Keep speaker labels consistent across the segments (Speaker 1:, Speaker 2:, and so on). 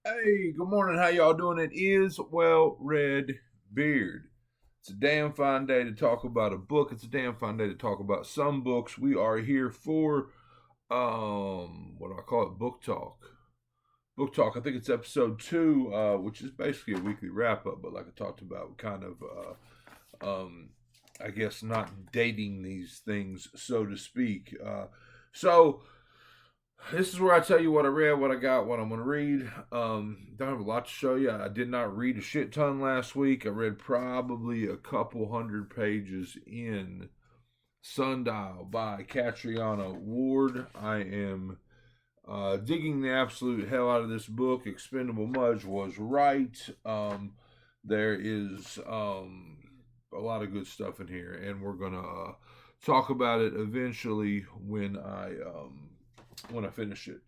Speaker 1: Hey, good morning. How y'all doing? It is Well Red Beard. It's a damn fine day to talk about a book. It's a damn fine day to talk about some books. We are here for what do I call it? Book talk. Book talk. I think it's episode two, which is basically a weekly wrap up. But like I talked about, kind of, I guess not dating these things, so to speak. So this is where I tell you what I read, what I got, what I'm going to read. Don't have a lot to show you. I did not read a shit ton last week. I read probably a couple hundred pages in Sundial by Catriona Ward. I am digging the absolute hell out of this book. Expendable Mudge was right. There is a lot of good stuff in here, and we're going to talk about it eventually when I finish it.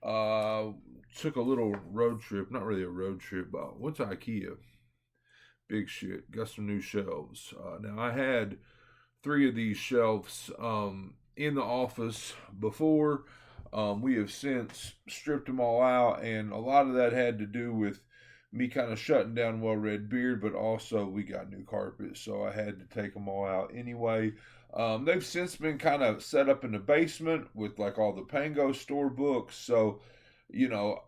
Speaker 1: Uh, Took a little road trip, not really a road trip, but went to IKEA. Big shit. Got some new shelves. Now I had three of these shelves in the office before. We have since stripped them all out, and a lot of that had to do with me kind of shutting down Well Red Beard, but also we got new carpet, so I had to take them all out anyway. They've since been kind of set up in the basement with like all the Pango store books, so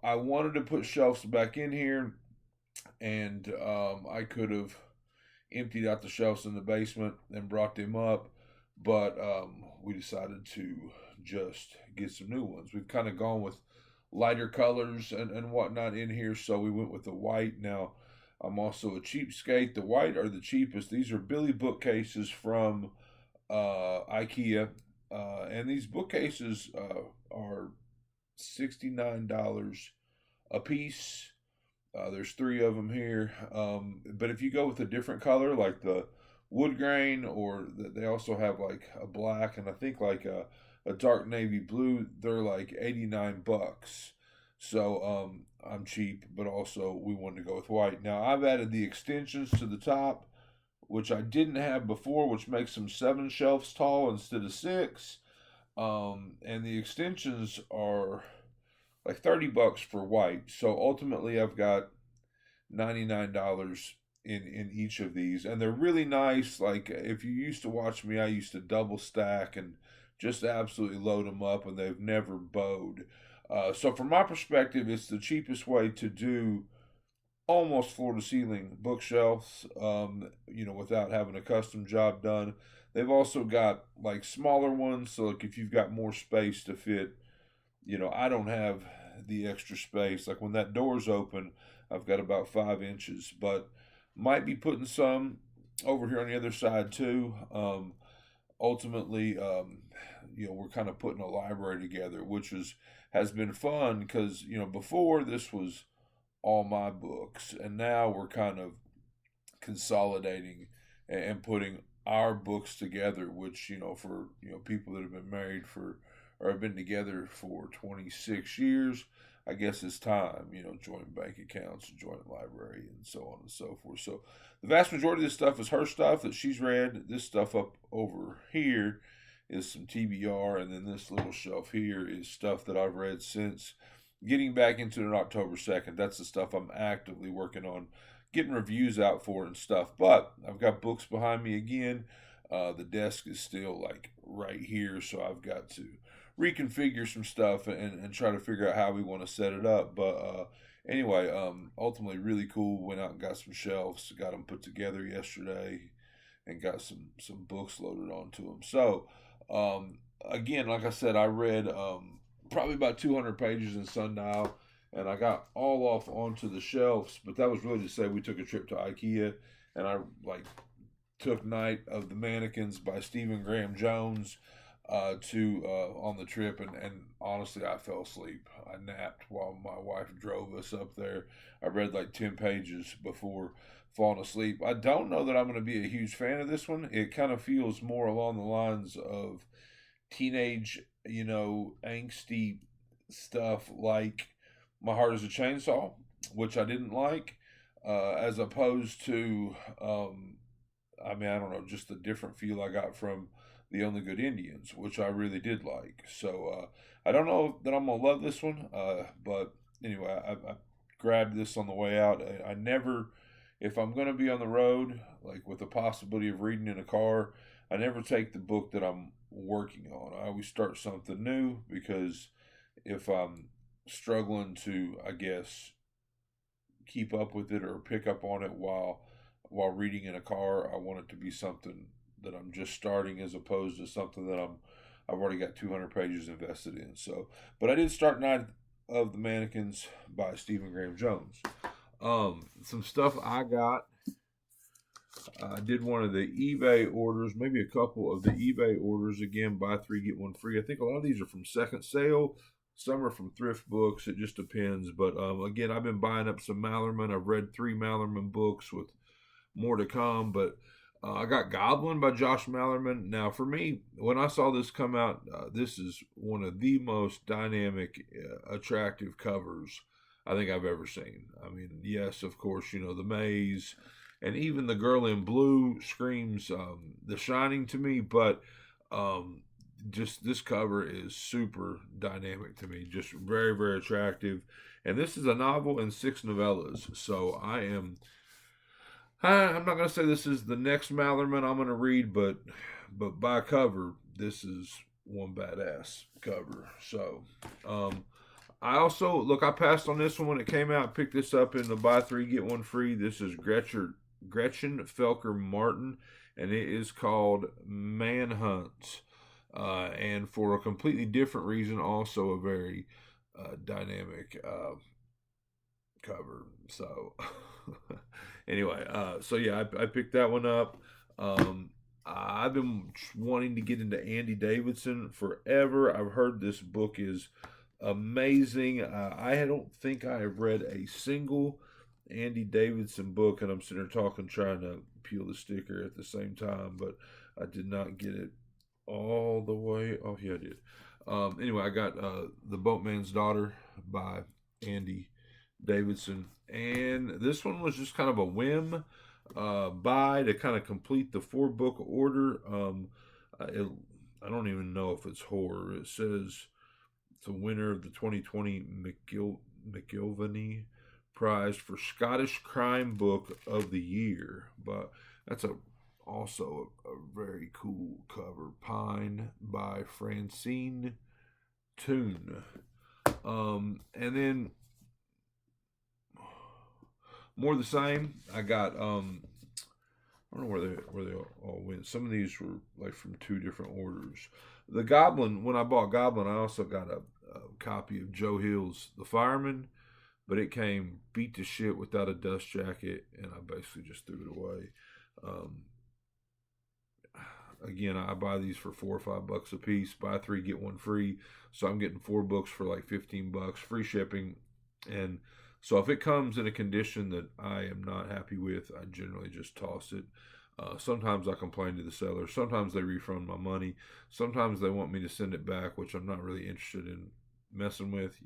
Speaker 1: I wanted to put shelves back in here, and I could have emptied out the shelves in the basement and brought them up, but we decided to just get some new ones. We've kind of gone with lighter colors and whatnot in here, so we went with the white. Now, I'm also a cheapskate. The white are the cheapest. These are Billy bookcases from IKEA, and these bookcases are $69 a piece. There's three of them here. But if you go with a different color, like the wood grain, or they also have like a black and I think like a dark navy blue, they're like $89. So I'm cheap, but also we wanted to go with white. Now I've added the extensions to the top, which I didn't have before, which makes them 7 shelves tall instead of 6. And the extensions are like $30 for white. So ultimately, I've got $99 in each of these, and they're really nice. Like if you used to watch me, I used to double stack and just absolutely load them up, and they've never bowed. So from my perspective, it's the cheapest way to do almost floor to ceiling bookshelves, without having a custom job done. They've also got like smaller ones, so like if you've got more space to fit, I don't have the extra space. Like when that door's open, I've got about 5 inches, but might be putting some over here on the other side too. Ultimately, we're kind of putting a library together, which has been fun because before this was all my books, and now we're kind of consolidating and putting our books together, which for people that have been married for or have been together for 26 years, I guess it's time, joint bank accounts, joint library, and so on and so forth. So the vast majority of this stuff is her stuff that she's read. This stuff up over here is some TBR, and then this little shelf here is stuff that I've read since getting back into it October 2nd. That's the stuff I'm actively working on getting reviews out for and stuff. But I've got books behind me again. The desk is still like right here, so I've got to reconfigure some stuff and try to figure out how we want to set it up. But anyway, ultimately, really cool. Went out and got some shelves, got them put together yesterday, and got some books loaded onto them. So again, like I said, I read probably about 200 pages in Sundial, and I got all off onto the shelves. But that was really to say we took a trip to IKEA, and I like took Night of the Mannequins by Stephen Graham Jones to on the trip, and honestly, I fell asleep. I napped while my wife drove us up there. I read like 10 pages before falling asleep. I don't know that I'm going to be a huge fan of this one. It kind of feels more along the lines of teenage, angsty stuff like My Heart is a Chainsaw, which I didn't like, as opposed to, I don't know, just the different feel I got from The Only Good Indians, which I really did like. So I don't know that I'm going to love this one, but anyway, I grabbed this on the way out. I never, if I'm going to be on the road, like with the possibility of reading in a car, I never take the book that I'm working on. I always start something new because if I'm struggling to, I guess, keep up with it or pick up on it while reading in a car, I want it to be something that I'm just starting as opposed to something that I've already got 200 pages invested in. So, but I did start Night of the Mannequins by Stephen Graham Jones. Some stuff I got. I did one of the eBay orders, maybe a couple of the eBay orders. Again, buy three get one free. I think a lot of these are from second sale. Some are from thrift books. It just depends. But again, I've been buying up some Malerman. I've read 3 Malerman books with more to come. But I got Goblin by Josh Malerman. Now, for me, when I saw this come out, this is one of the most dynamic, attractive covers I think I've ever seen. I mean, yes, of course, the maze and even the girl in blue screams The Shining to me, but um, just this cover is super dynamic to me, just very, very attractive. And this is a novel and 6 novellas, so I'm not going to say this is the next Malerman I'm going to read, but by cover, this is one badass cover. So, I also look. I passed on this one when it came out. Picked this up in the buy three get one free. This is Gretchen Felker Martin, and it is called Manhunt. And for a completely different reason, also a very dynamic cover. So, anyway, so yeah, I picked that one up. I've been wanting to get into Andy Davidson forever. I've heard this book is amazing. I don't think I have read a single Andy Davidson book, and I'm sitting there talking, trying to peel the sticker at the same time, but I did not get it all the way. Oh, yeah, I did. Anyway, I got The Boatman's Daughter by Andy Davidson, and this one was just kind of a whim buy to kind of complete the 4-book order. I don't even know if it's horror. It says it's a winner of the 2020 McIlvany Prize for Scottish Crime Book of the Year. But that's also a very cool cover. Pine by Francine Toon. And then more of the same. I got I don't know where they all went. Some of these were like from 2 different orders. The Goblin, when I bought Goblin, I also got a copy of Joe Hill's The Fireman, but it came beat to shit without a dust jacket, and I basically just threw it away. Again, I buy these for $4 or $5 a piece. Buy 3 get 1 free, so I'm getting 4 books for like $15, free shipping, and so if it comes in a condition that I am not happy with, I generally just toss it. Sometimes I complain to the seller. Sometimes they refund my money. Sometimes they want me to send it back, which I'm not really interested in messing with,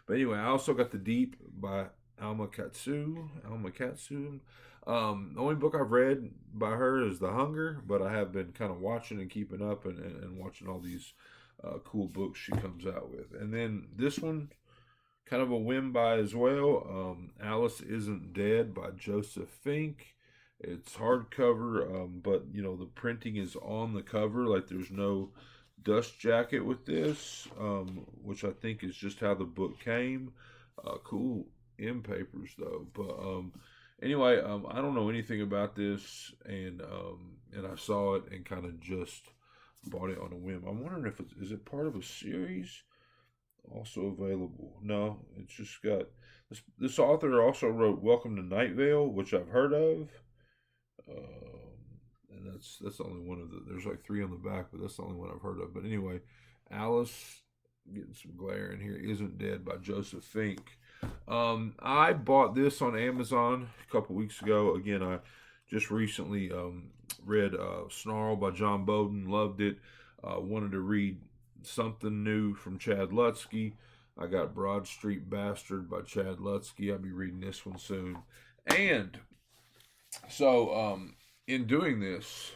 Speaker 1: But anyway, I also got The Deep by Alma Katsu. The only book I've read by her is The Hunger, but I have been kind of watching and keeping up and watching all these cool books she comes out with. And then this one, kind of a whim buy as well. Alice Isn't Dead by Joseph Fink. It's hardcover, but the printing is on the cover. Like there's no dust jacket with this, which I think is just how the book came. Cool end papers though. But anyway, I don't know anything about this, and I saw it and kind of just bought it on a whim. I'm wondering if is it part of a series. Also available. No, it's just got this author also wrote Welcome to Night Vale, which I've heard of. And that's the only one of there's like 3 on the back, but that's the only one I've heard of. But anyway, Alice, getting some glare in here, Isn't Dead by Joseph Fink. I bought this on Amazon a couple weeks ago. Again, I just recently read Snarl by John Bowden, loved it. Wanted to read something new from Chad Lutzke. I got Broad Street Bastard by Chad Lutzke. I'll be reading this one soon. And so, in doing this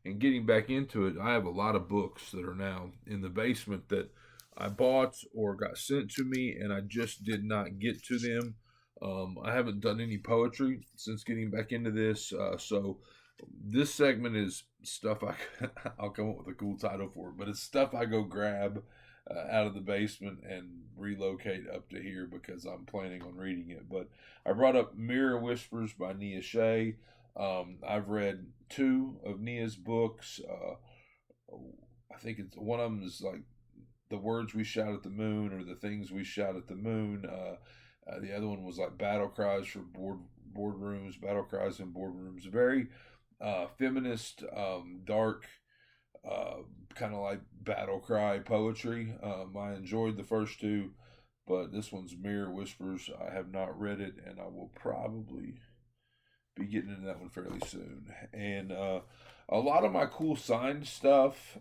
Speaker 1: and getting back into it, I have a lot of books that are now in the basement that I bought or got sent to me, and I just did not get to them. I haven't done any poetry since getting back into this, so this segment is stuff I I'll come up with a cool title for it, but it's stuff I go grab out of the basement and relocate up to here because I'm planning on reading it. But I brought up Mirror Whispers by Nia Shea. I've read two of Nia's books. I think it's one of them is like The Words We Shout at the Moon or The Things We Shout at the Moon. The other one was like Battle Cries for Boardrooms, Battle Cries in Boardrooms. Very feminist, dark, kind of like battle cry poetry. I enjoyed the first two, but this one's Mirror Whispers. I have not read it, and I will probably be getting into that one fairly soon. And a lot of my cool signed stuff,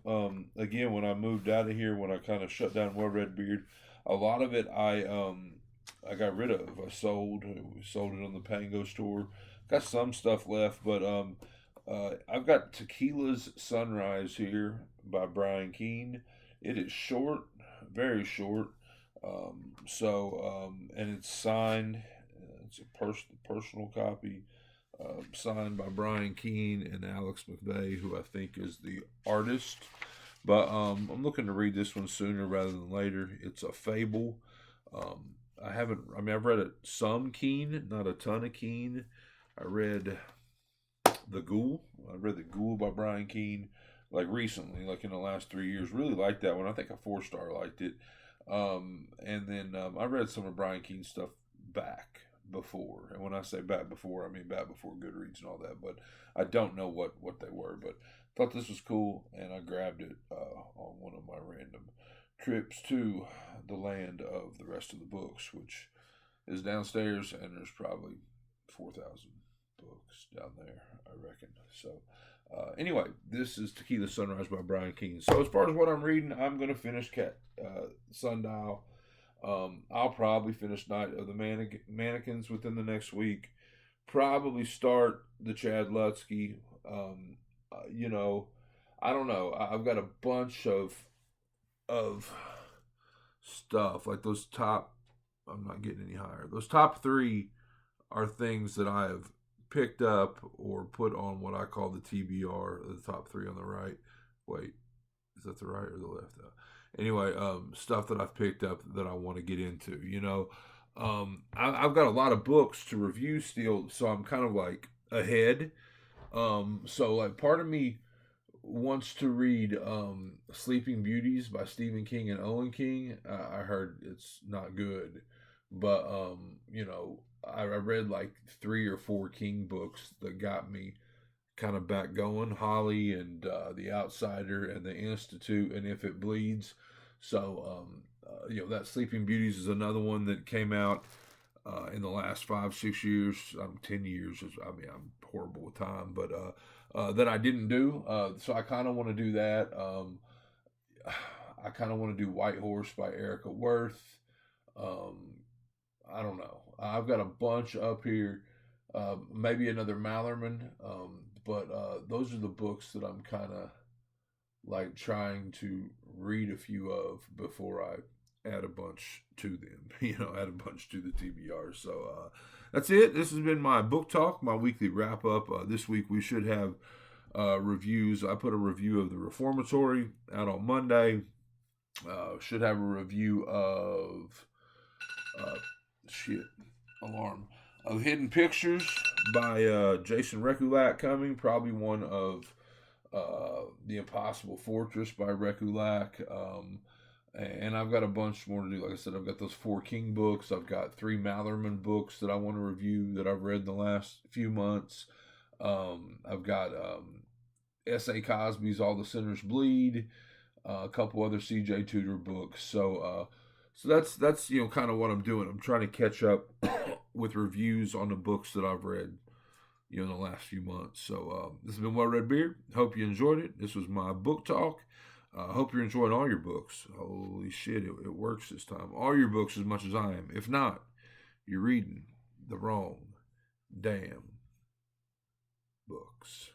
Speaker 1: again, when I moved out of here, when I kind of shut down Well Red Beard, a lot of it I got rid of. I sold it on the Pango store. Got some stuff left, but I've got Tequila's Sunrise here by Brian Keene. It is short, very short. And it's signed. It's a personal copy, signed by Brian Keene and Alex McVeigh, who I think is the artist. But I'm looking to read this one sooner rather than later. It's a fable. I've read some Keene, not a ton of Keene. I read The Ghoul. I read The Ghoul by Brian Keene, like recently, like in the last 3 years. Really liked that one. I think a 4-star liked it. And then I read some of Brian Keene's stuff back before. And when I say back before, I mean back before Goodreads and all that. But I don't know what they were. But thought this was cool, and I grabbed it on one of my random trips to the land of the rest of the books, which is downstairs, and there's probably 4,000 books down there, I reckon. So, anyway, this is Tequila Sunrise by Brian Keene. So, as far as what I'm reading, I'm going to finish Sundial. I'll probably finish Night of the Mannequins within the next week. Probably start the Chad Lutsky. I don't know. I've got a bunch of stuff like those top. I'm not getting any higher. Those top three are things that I have picked up or put on what I call the TBR, the top three on the right. Wait, is that the right or the left? Anyway, stuff that I've picked up that I want to get into. I've got a lot of books to review still, so I'm kind of like ahead. So like part of me wants to read Sleeping Beauties by Stephen King and Owen King. I heard it's not good, but I read like 3 or 4 King books that got me kind of back going. Holly and The Outsider and The Institute and If It Bleeds. So that Sleeping Beauties is another one that came out in the last 5-6 years. 10 years. I'm horrible with time, but that I didn't do. So I kind of want to do that. I kind of want to do White Horse by Erica Worth. I don't know. I've got a bunch up here. Maybe another Mallerman. But those are the books that I'm kind of like trying to read a few of before I add a bunch to them. Add a bunch to the TBR. So that's it. This has been my book talk, my weekly wrap up. This week we should have reviews. I put a review of The Reformatory out on Monday. Should have a review of alarm of Hidden Pictures by Jason Rekulak coming. Probably one of The Impossible Fortress by Rekulak. And I've got a bunch more to do. Like I said, I've got those 4 King books. I've got 3 Mallerman books that I want to review that I've read in the last few months. I've got S.A. Cosby's All the Sinners Bleed, a couple other C.J. Tudor books. So that's kind of what I'm doing. I'm trying to catch up with reviews on the books that I've read, in the last few months. So this has been Well Red Beard. Hope you enjoyed it. This was my book talk. I hope you're enjoying all your books. Holy shit, it works this time. All your books as much as I am. If not, you're reading the wrong damn books.